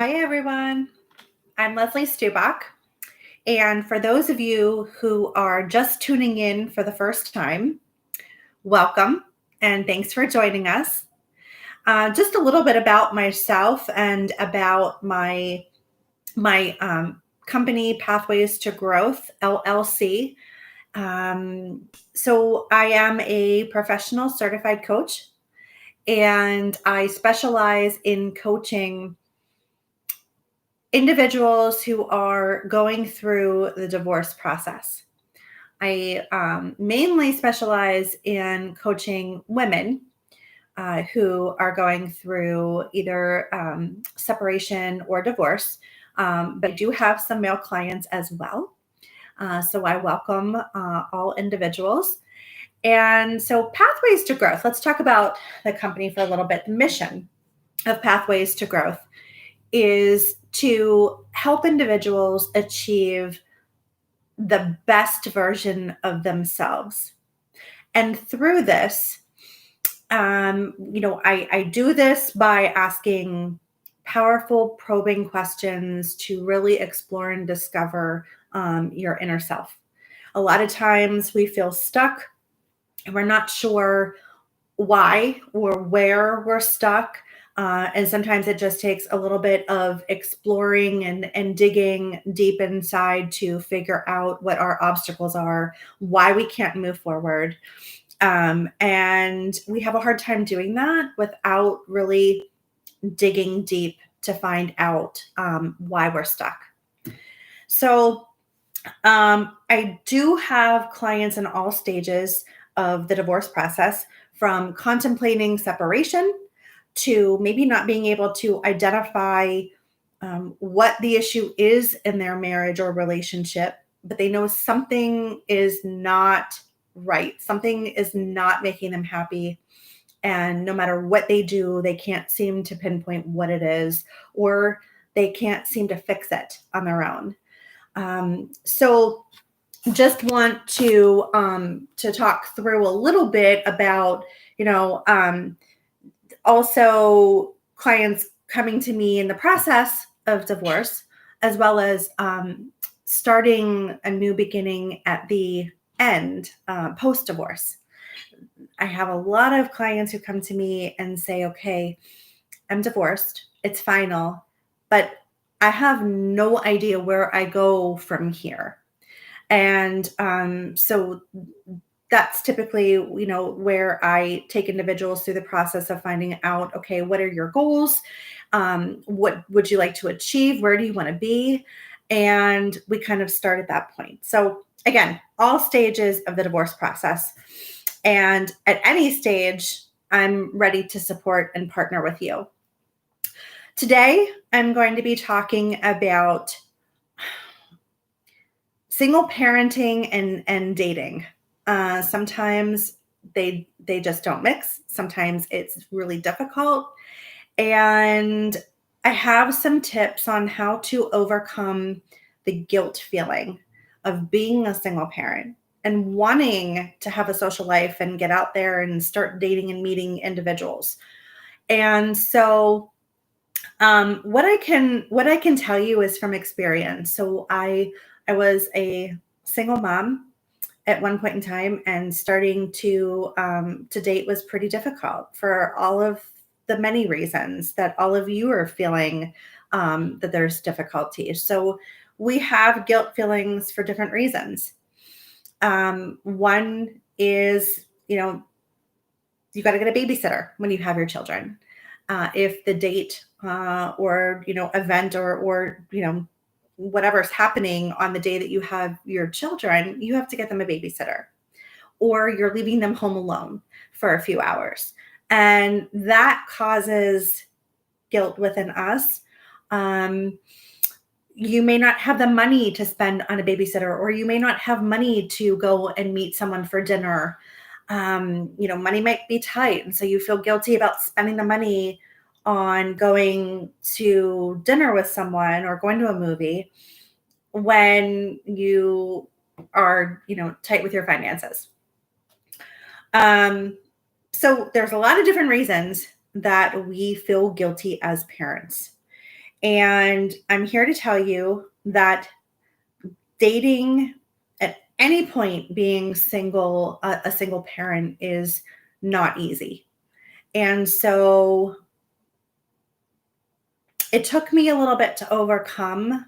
Hi, everyone. I'm Leslie Stubach. And for those of you who are just tuning in for the first time, welcome and thanks for joining us. Just a little bit about myself and about my company, Pathways to Growth LLC. So I am a professional certified coach, and I specialize in coaching individuals who are going through the divorce process. I mainly specialize in coaching women who are going through either separation or divorce, but I do have some male clients as well. So I welcome all individuals. And so, Pathways to Growth, let's talk about the company for a little bit. The mission of Pathways to Growth is to help individuals achieve the best version of themselves. And through this, I do this by asking powerful, probing questions to really explore and discover your inner self. A lot of times we feel stuck and we're not sure why or where we're stuck. And sometimes it just takes a little bit of exploring and digging deep inside to figure out what our obstacles are, why we can't move forward. And we have a hard time doing that without really digging deep to find out why we're stuck. So I do have clients in all stages of the divorce process, from contemplating separation to maybe not being able to identify what the issue is in their marriage or relationship, but they know something is not right. Something is not making them happy. And no matter what they do, they can't seem to pinpoint what it is, or they can't seem to fix it on their own. So just want to talk through a little bit about, also clients coming to me in the process of divorce, as well as starting a new beginning at the end, post divorce. I have a lot of clients who come to me and say, okay, I'm divorced, it's final, but I have no idea where I go from here. And so that's typically, where I take individuals through the process of finding out, okay, what are your goals? What would you like to achieve? Where do you want to be? And we kind of start at that point. So again, all stages of the divorce process. And at any stage, I'm ready to support and partner with you. Today, I'm going to be talking about single parenting and dating. Sometimes they just don't mix. Sometimes it's really difficult. And I have some tips on how to overcome the guilt feeling of being a single parent and wanting to have a social life and get out there and start dating and meeting individuals. And so what I can tell you is from experience. So I was a single mom at one point in time, and starting to date was pretty difficult for all of the many reasons that all of you are feeling, that there's difficulty. So we have guilt feelings for different reasons. One is, you got to get a babysitter when you have your children. If the date or event or whatever's happening on the day that you have your children, you have to get them a babysitter, or you're leaving them home alone for a few hours. And that causes guilt within us. You may not have the money to spend on a babysitter, or you may not have money to go and meet someone for dinner. Money might be tight. And so you feel guilty about spending the money on going to dinner with someone or going to a movie when you are, tight with your finances. So there's a lot of different reasons that we feel guilty as parents. And I'm here to tell you that dating at any point, being single, a single parent, is not easy. And so it took me a little bit to overcome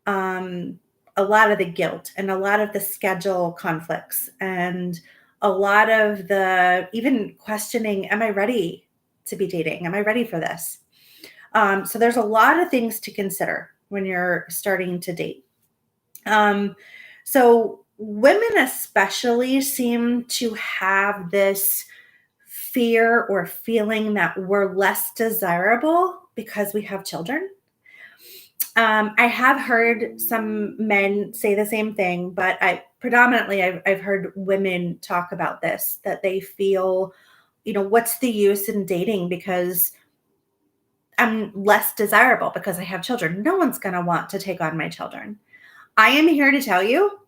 um, a lot of the guilt and a lot of the schedule conflicts and a lot of the even questioning, am I ready to be dating? Am I ready for this? So there's a lot of things to consider when you're starting to date. Um, so women especially seem to have this fear or feeling that we're less desirable because we have children. I have heard some men say the same thing, but I've heard women talk about this, that they feel, what's the use in dating because I'm less desirable because I have children. No one's going to want to take on my children. I am here to tell you,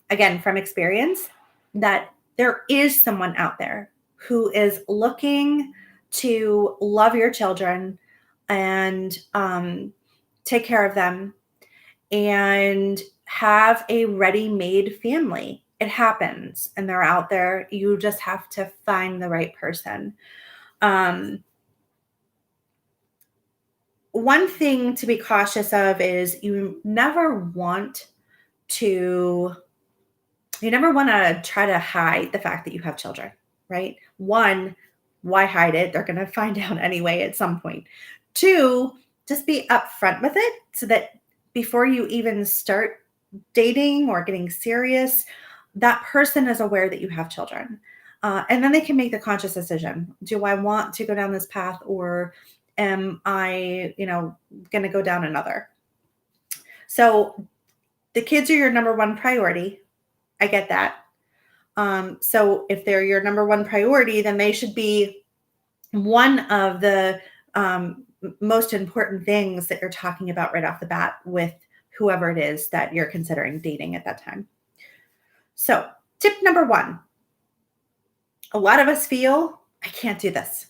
again, from experience, that there is someone out there who is looking to love your children and take care of them and have a ready-made family. It happens and they're out there. You just have to find the right person. Um, One thing to be cautious of is to you never want to try to hide the fact that you have children, right? One, why hide it? They're going to find out anyway at some point. Two, just be upfront with it so that before you even start dating or getting serious, that person is aware that you have children. And then they can make the conscious decision. Do I want to go down this path, or am I, going to go down another? So the kids are your number one priority. I get that. So if they're your number one priority, then they should be one of the most important things that you're talking about right off the bat with whoever it is that you're considering dating at that time. So, tip number one, a lot of us feel, I can't do this.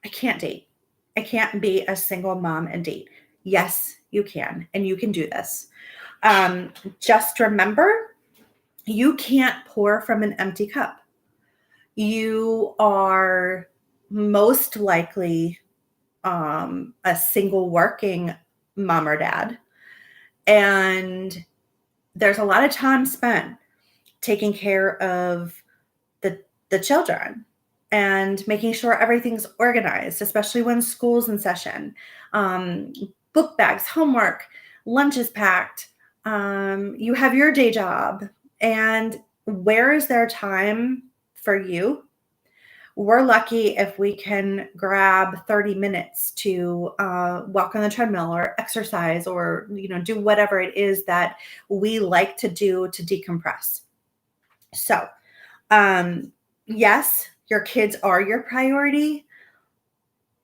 I can't date. I can't be a single mom and date. Yes, you can, and you can do this. Just remember, you can't pour from an empty cup. You are most likely a single working mom or dad. And there's a lot of time spent taking care of the children and making sure everything's organized, especially when school's in session. Book bags, homework, lunch is packed. You have your day job. And where is there time for you? We're lucky if we can grab 30 minutes to walk on the treadmill or exercise or do whatever it is that we like to do to decompress. So, yes, your kids are your priority,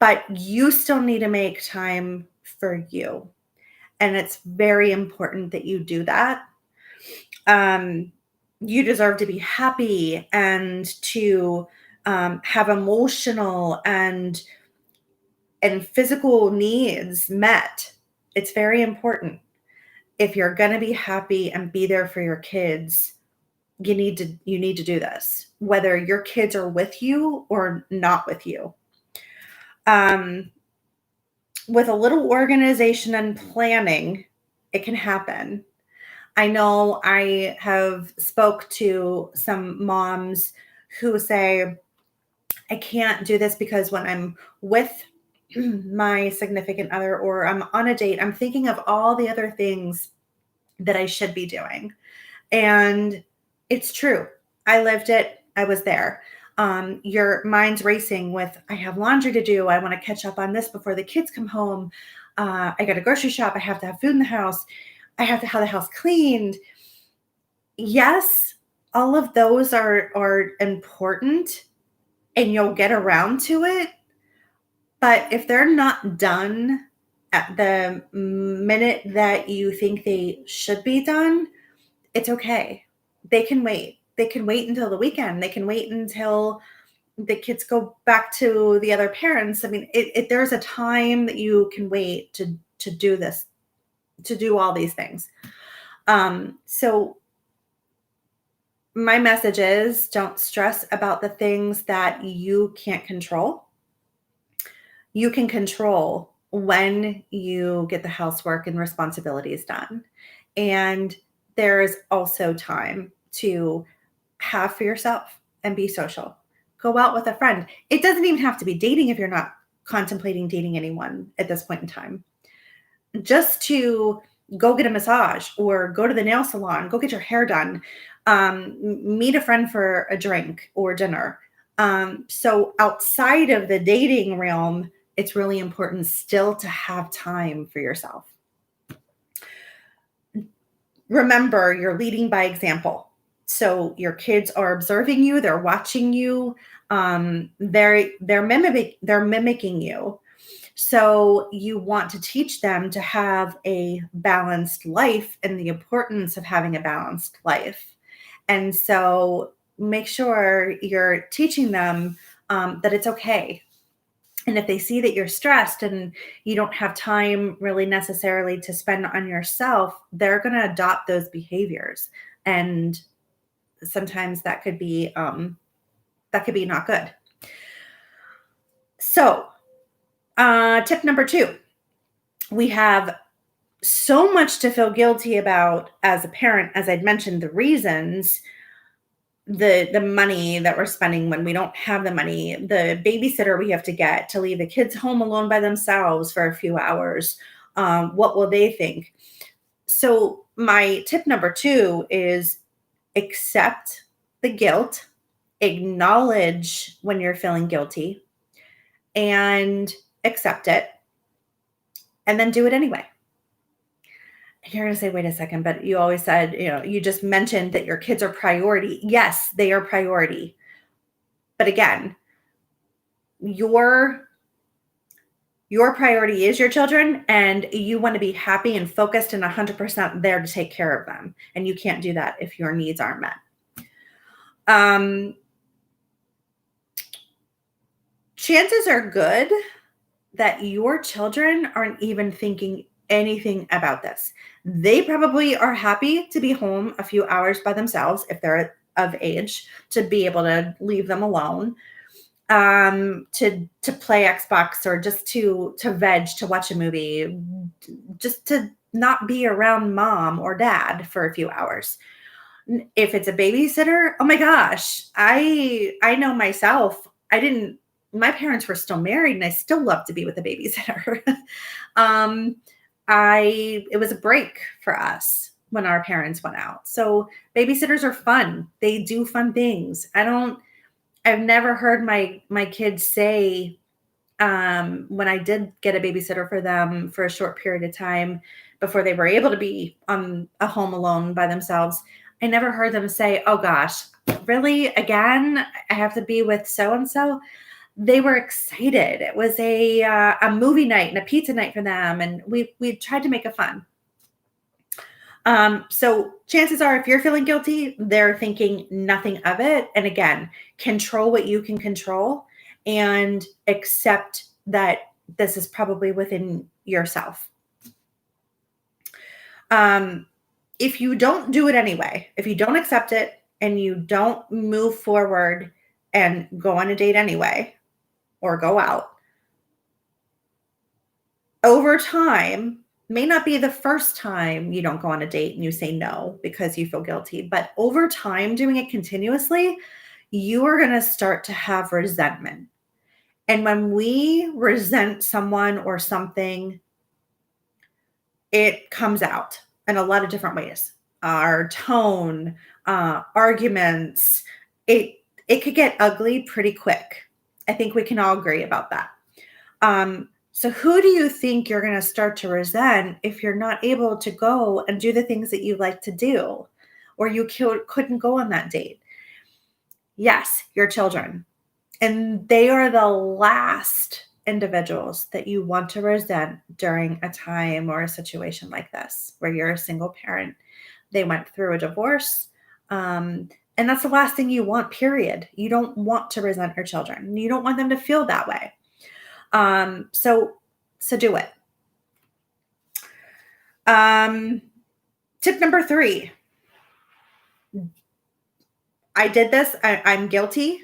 but you still need to make time for you. And it's very important that you do that. You deserve to be happy and to have emotional and physical needs met. It's very important. If you're going to be happy and be there for your kids, you need to do this, whether your kids are with you or not with you. With a little organization and planning, it can happen. I know I have spoke to some moms who say, I can't do this because when I'm with my significant other or I'm on a date, I'm thinking of all the other things that I should be doing. And it's true. I lived it. I was there. Your mind's racing with, I have laundry to do. I want to catch up on this before the kids come home. I got to grocery shop. I have to have food in the house. I have to have the house cleaned. Yes, all of those are important and you'll get around to it. But if they're not done at the minute that you think they should be done, it's okay. They can wait. They can wait until the weekend. They can wait until the kids go back to the other parents. I mean, there's a time that you can wait to do this to do all these things. So my message is don't stress about the things that you can't control. You can control when you get the housework and responsibilities done. And there's also time to have for yourself and be social. Go out with a friend. It doesn't even have to be dating if you're not contemplating dating anyone at this point in time. Just to go get a massage or go to the nail salon, go get your hair done, meet a friend for a drink or dinner. So outside of the dating realm, it's really important still to have time for yourself. Remember, you're leading by example. So your kids are observing you, they're watching you, they're mimicking you. So you want to teach them to have a balanced life and the importance of having a balanced life. And so make sure you're teaching them that it's okay. And if they see that you're stressed and you don't have time really necessarily to spend on yourself, they're going to adopt those behaviors. And sometimes that could be not good. So, tip number 2, we have so much to feel guilty about as a parent, as I'd mentioned, the reasons, the money that we're spending when we don't have the money, the babysitter we have to get to leave the kids home alone by themselves for a few hours. What will they think? So my tip number 2 is accept the guilt, acknowledge when you're feeling guilty, and accept it, and then do it anyway. You're going to say, wait a second, but you always said, you just mentioned that your kids are priority. Yes, they are priority. But again, your priority is your children, and you want to be happy and focused and 100% there to take care of them. And you can't do that if your needs aren't met. Chances are good that your children aren't even thinking anything about this. They probably are happy to be home a few hours by themselves if they're of age to be able to leave them alone, to play Xbox or just to veg, to watch a movie, just to not be around mom or dad for a few hours. If it's a babysitter, oh my gosh, I know myself. My parents were still married and I still love to be with a babysitter. It was a break for us when our parents went out. So babysitters are fun. They do fun things. I've never heard my kids say, when I did get a babysitter for them for a short period of time before they were able to be on a home alone by themselves, I never heard them say, oh gosh, really? Again, I have to be with so-and-so. They were excited. It was a movie night and a pizza night for them. And we tried to make it fun. So chances are if you're feeling guilty, they're thinking nothing of it. And again, control what you can control and accept that this is probably within yourself. If you don't do it anyway, if you don't accept it and you don't move forward and go on a date anyway, or go out, over time, may not be the first time you don't go on a date and you say no because you feel guilty, but over time, doing it continuously, you are going to start to have resentment. And when we resent someone or something, it comes out in a lot of different ways. Our tone, arguments, it could get ugly pretty quick. I think we can all agree about that. So who do you think you're going to start to resent if you're not able to go and do the things that you like to do, or you couldn't go on that date? Yes, your children. And they are the last individuals that you want to resent during a time or a situation like this, where you're a single parent. They went through a divorce. And that's the last thing you want, period. You don't want to resent your children. You don't want them to feel that way. So do it. Um, Tip number 3. I did this. I'm guilty.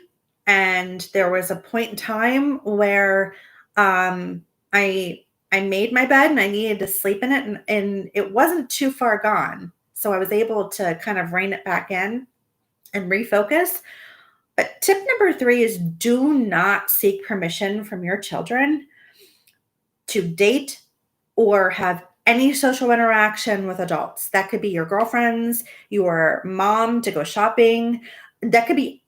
And there was a point in time where um, I made my bed and I needed to sleep in it, and it wasn't too far gone. So I was able to kind of rein it back in and refocus. But tip number 3 is do not seek permission from your children to date or have any social interaction with adults. That could be your girlfriends, your mom to go shopping. That could be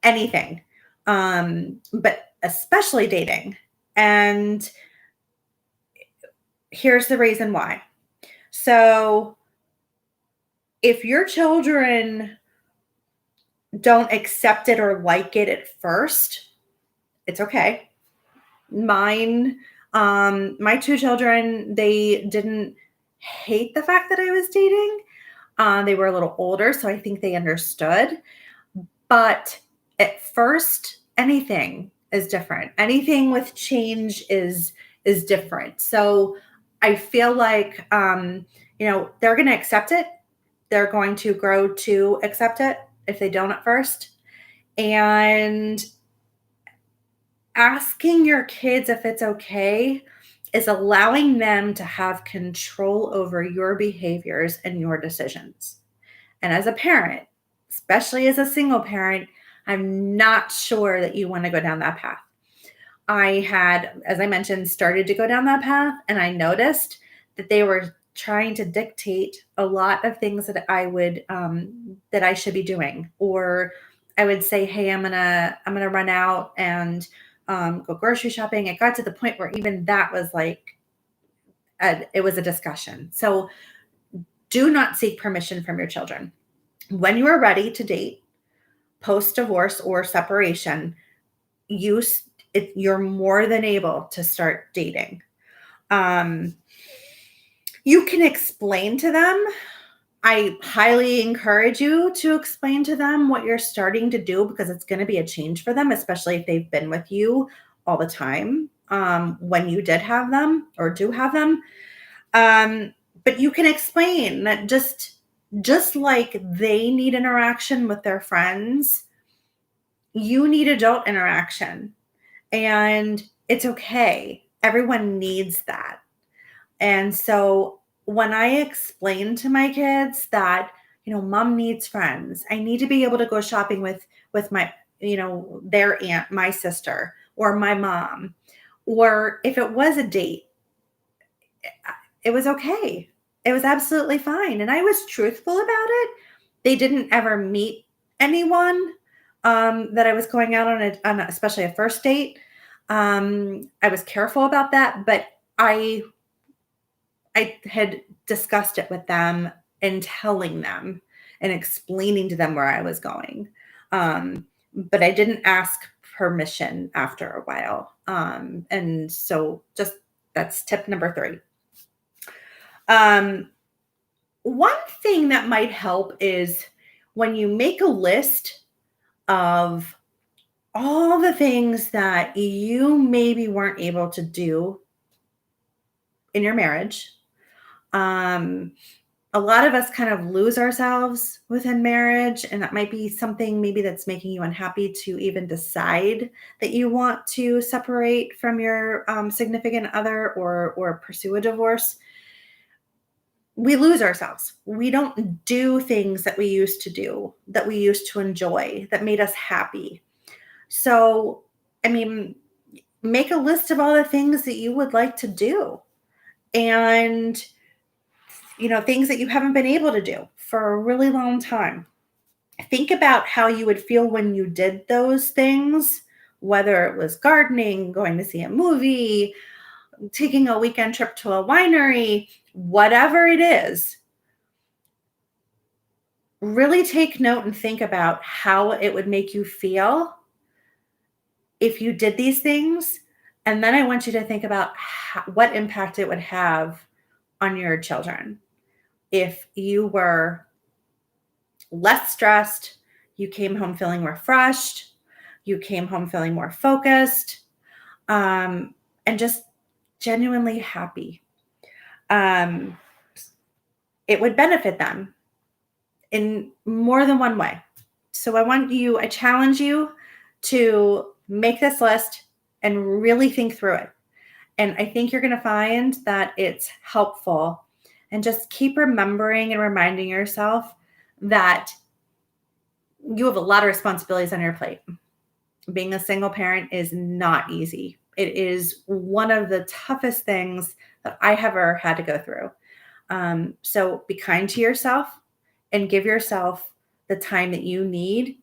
anything, but especially dating. And here's the reason why. So, if your children don't accept it or like it at first, it's okay. My 2 children, they didn't hate the fact that I was dating. They were a little older, so I think they understood. But at first, anything is different. Anything with change is different. So I feel like they're going to accept it. They're going to grow to accept it if they don't at first. And asking your kids if it's okay is allowing them to have control over your behaviors and your decisions. And as a parent, especially as a single parent, I'm not sure that you want to go down that path. I had, as I mentioned, started to go down that path, and I noticed that they were trying to dictate a lot of things that that I should be doing. Or I would say, "Hey, I'm gonna run out and go grocery shopping." It got to the point where even that was like, it was a discussion. So do not seek permission from your children. When you are ready to date, post divorce or separation, you're more than able to start dating. You can explain to them. I highly encourage you to explain to them what you're starting to do, because it's going to be a change for them, especially if they've been with you all the time when you did have them or do have them. But you can explain that just like they need interaction with their friends, you need adult interaction. And it's okay. Everyone needs that. And so when I explain to my kids that, mom needs friends, I need to be able to go shopping with my, their aunt, my sister, or my mom, or if it was a date, it was okay. It was absolutely fine. And I was truthful about it. They didn't ever meet anyone that I was going out on especially a first date. I was careful about that, but I had discussed it with them and telling them and explaining to them where I was going. But I didn't ask permission after a while. And so that's tip number 3. One thing that might help is when you make a list of all the things that you maybe weren't able to do in your marriage. A lot of us kind of lose ourselves within marriage, and that might be something maybe that's making you unhappy to even decide that you want to separate from your significant other or pursue a divorce. We lose ourselves. We don't do things that we used to do, that we used to enjoy, that made us happy. So, make a list of all the things that you would like to do, and things that you haven't been able to do for a really long time. Think about how you would feel when you did those things, whether it was gardening, going to see a movie, taking a weekend trip to a winery, whatever it is. Really take note and think about how it would make you feel if you did these things. And then I want you to think about what impact it would have on your children. If you were less stressed, you came home feeling refreshed, you came home feeling more focused, and just genuinely happy. it would benefit them in more than one way. So I challenge you to make this list and really think through it. And I think you're going to find that it's helpful. And just keep remembering and reminding yourself that you have a lot of responsibilities on your plate. Being a single parent is not easy. It is one of the toughest things that I have ever had to go through. So be kind to yourself and give yourself the time that you need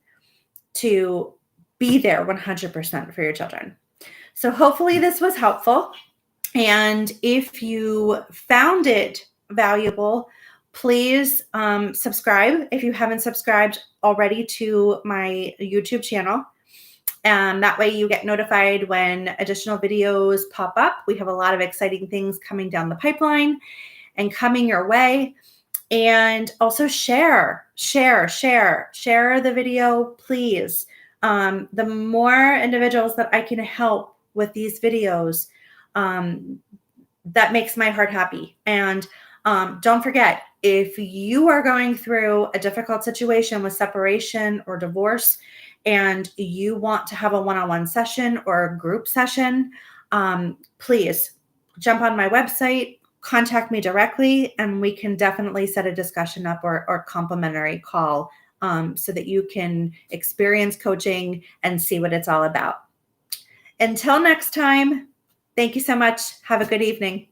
to be there 100% for your children. So hopefully this was helpful. And if you found it valuable, please subscribe if you haven't subscribed already to my YouTube channel. And that way you get notified when additional videos pop up. We have a lot of exciting things coming down the pipeline and coming your way. And also share the video, please. The more individuals that I can help with these videos, that makes my heart happy. And don't forget, if you are going through a difficult situation with separation or divorce, and you want to have a one-on-one session or a group session, please jump on my website, contact me directly, and we can definitely set a discussion up or complimentary call so that you can experience coaching and see what it's all about. Until next time, thank you so much. Have a good evening.